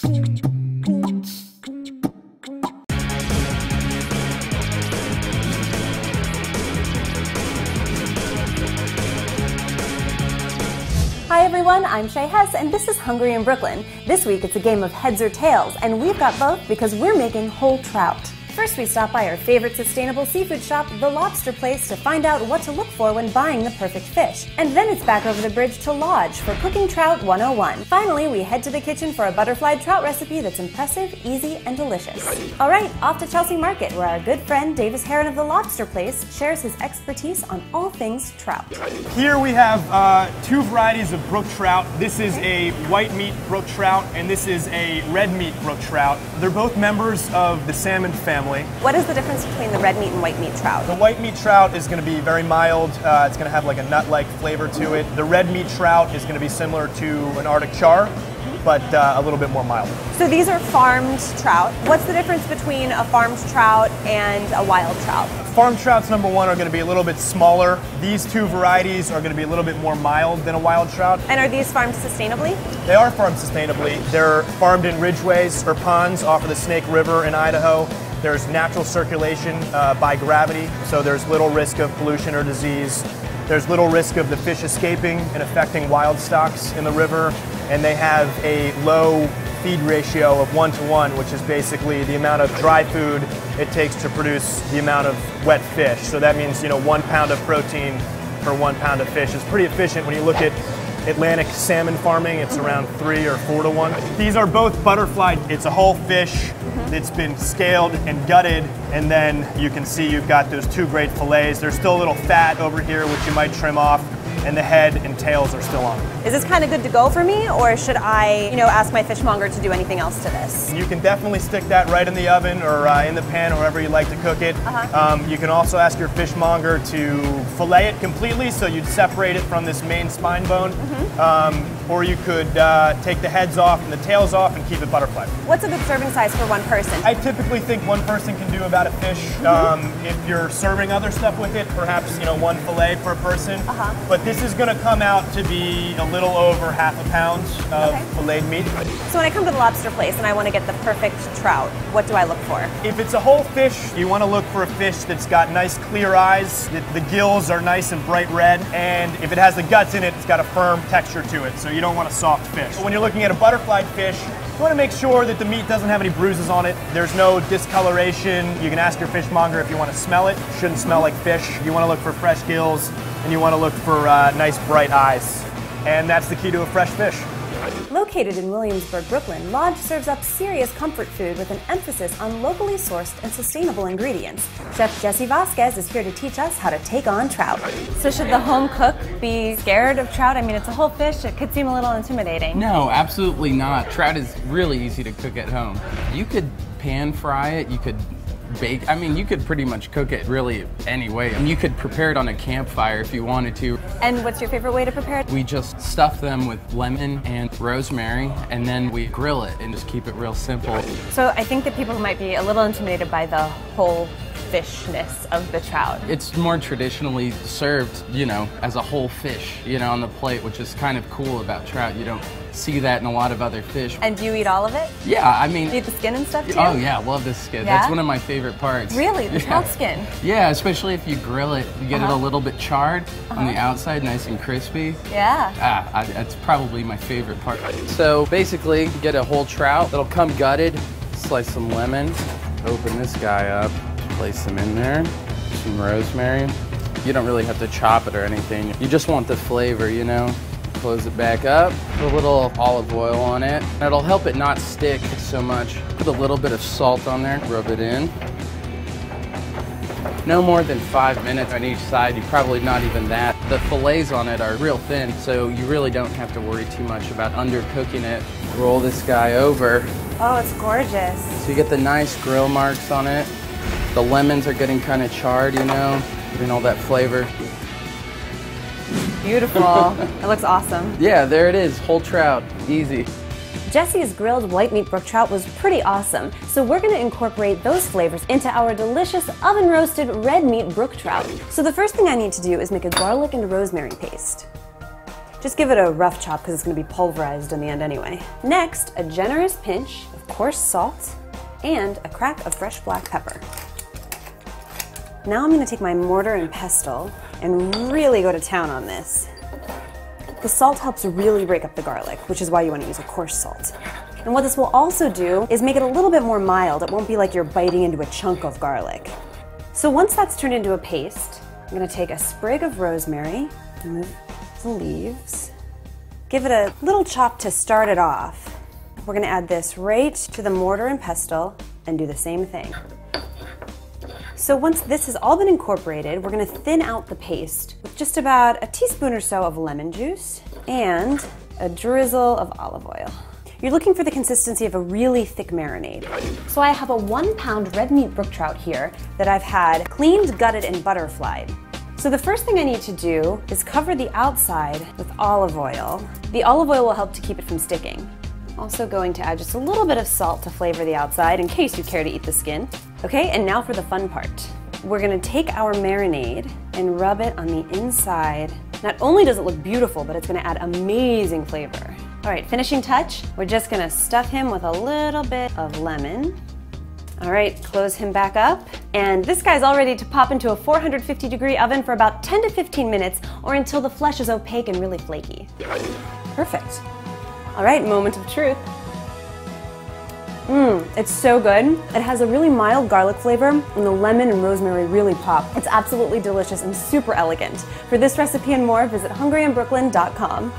Hi everyone, I'm Shay Hess and this is Hungry in Brooklyn. This week it's a game of heads or tails and we've got both because we're making whole trout. First we stop by our favorite sustainable seafood shop, the Lobster Place, to find out what to look for when buying the perfect fish. And then it's back over the bridge to Lodge for Cooking Trout 101. Finally, we head to the kitchen for a butterfly trout recipe that's impressive, easy, and delicious. Alright, off to Chelsea Market where our good friend Davis Heron of the Lobster Place shares his expertise on all things trout. Here we have two varieties of brook trout. This is a white meat brook trout and this is a red meat brook trout. They're both members of the salmon family. What is the difference between the red meat and white meat trout? The white meat trout is going to be very mild. It's going to have like a nut-like flavor to it. The red meat trout is going to be similar to an Arctic char, but a little bit more mild. So these are farmed trout. What's the difference between a farmed trout and a wild trout? Farm trouts, number one, are going to be a little bit smaller. These two varieties are going to be a little bit more mild than a wild trout. And are these farmed sustainably? They are farmed sustainably. They're farmed in ridgeways or ponds off of the Snake River in Idaho. There's natural circulation by gravity, so there's little risk of pollution or disease. There's little risk of the fish escaping and affecting wild stocks in the river. And they have a low feed ratio of 1-to-1, which is basically the amount of dry food it takes to produce the amount of wet fish. So that means, 1 pound of protein per 1 pound of fish. It's pretty efficient. When you look at Atlantic salmon farming, it's around 3 or 4-to-1. These are both butterfly. It's a whole fish that's been scaled and gutted, and then you can see you've got those two great fillets. There's still a little fat over here, which you might trim off, and the head and tails are still on. Is this kind of good to go for me, or should I, ask my fishmonger to do anything else to this? You can definitely stick that right in the oven or in the pan, or wherever you like to cook it. You can also ask your fishmonger to fillet it completely, so you'd separate it from this main spine bone. Or you could take the heads off and the tails off and keep it butterfly. What's a good serving size for one person? I typically think one person can do about a fish. If you're serving other stuff with it, perhaps one fillet per person. But this is going to come out to be a little over half a pound of filleted meat. So when I come to the Lobster Place and I want to get the perfect trout, what do I look for? If it's a whole fish, you want to look for a fish that's got nice clear eyes, the gills are nice and bright red, and if it has the guts in it, it's got a firm texture to it, so you don't want a soft fish. When you're looking at a butterfly fish, you want to make sure that the meat doesn't have any bruises on it. There's no discoloration. You can ask your fishmonger if you want to smell it. It shouldn't smell like fish. You want to look for fresh gills, and you want to look for nice bright eyes. And that's the key to a fresh fish. Located in Williamsburg, Brooklyn, Lodge serves up serious comfort food with an emphasis on locally sourced and sustainable ingredients. Chef Jesse Vasquez is here to teach us how to take on trout. So should the home cook be scared of trout? I mean, it's a whole fish. It could seem a little intimidating. No, absolutely not. Trout is really easy to cook at home. You could pan fry it. You could bake. I mean, you could pretty much cook it really any way. And you could prepare it on a campfire if you wanted to. And what's your favorite way to prepare it? We just stuff them with lemon and rosemary, and then we grill it and just keep it real simple. So I think that people might be a little intimidated by the whole fishness of the trout. It's more traditionally served, as a whole fish, on the plate, which is kind of cool about trout. You don't see that in a lot of other fish. And do you eat all of it? Yeah, I mean... Do you eat the skin and stuff too? Oh yeah, I love the skin. Yeah? That's one of my favorite parts. Really? The trout skin? Yeah, especially if you grill it. You get it a little bit charred on the outside, nice and crispy. Yeah. That's probably my favorite part. So basically, you get a whole trout. It'll come gutted. Slice some lemon. Open this guy up. Place them in there. Some rosemary. You don't really have to chop it or anything. You just want the flavor, Close it back up, put a little olive oil on it. It'll help it not stick so much. Put a little bit of salt on there, rub it in. No more than 5 minutes on each side, you probably not even that. The fillets on it are real thin, so you really don't have to worry too much about undercooking it. Roll this guy over. Oh, it's gorgeous. So you get the nice grill marks on it. The lemons are getting kind of charred, getting all that flavor. Beautiful. It looks awesome. Yeah, there it is, whole trout, easy. Jesse's grilled white meat brook trout was pretty awesome, so we're going to incorporate those flavors into our delicious oven-roasted red meat brook trout. So the first thing I need to do is make a garlic and rosemary paste. Just give it a rough chop because it's going to be pulverized in the end anyway. Next, a generous pinch of coarse salt and a crack of fresh black pepper. Now I'm going to take my mortar and pestle and really go to town on this. The salt helps really break up the garlic, which is why you want to use a coarse salt. And what this will also do is make it a little bit more mild. It won't be like you're biting into a chunk of garlic. So once that's turned into a paste, I'm going to take a sprig of rosemary, remove the leaves, give it a little chop to start it off. We're going to add this right to the mortar and pestle and do the same thing. So once this has all been incorporated, we're going to thin out the paste with just about a teaspoon or so of lemon juice and a drizzle of olive oil. You're looking for the consistency of a really thick marinade. So I have a 1 pound red meat brook trout here that I've had cleaned, gutted, and butterflied. So the first thing I need to do is cover the outside with olive oil. The olive oil will help to keep it from sticking. Also going to add just a little bit of salt to flavor the outside in case you care to eat the skin. Okay, and now for the fun part. We're gonna take our marinade and rub it on the inside. Not only does it look beautiful, but it's gonna add amazing flavor. All right, finishing touch, we're just gonna stuff him with a little bit of lemon. All right, close him back up. And this guy's all ready to pop into a 450-degree oven for about 10 to 15 minutes or until the flesh is opaque and really flaky. Perfect. All right, moment of truth. It's so good. It has a really mild garlic flavor and the lemon and rosemary really pop. It's absolutely delicious and super elegant. For this recipe and more, visit hungryinbrooklyn.com.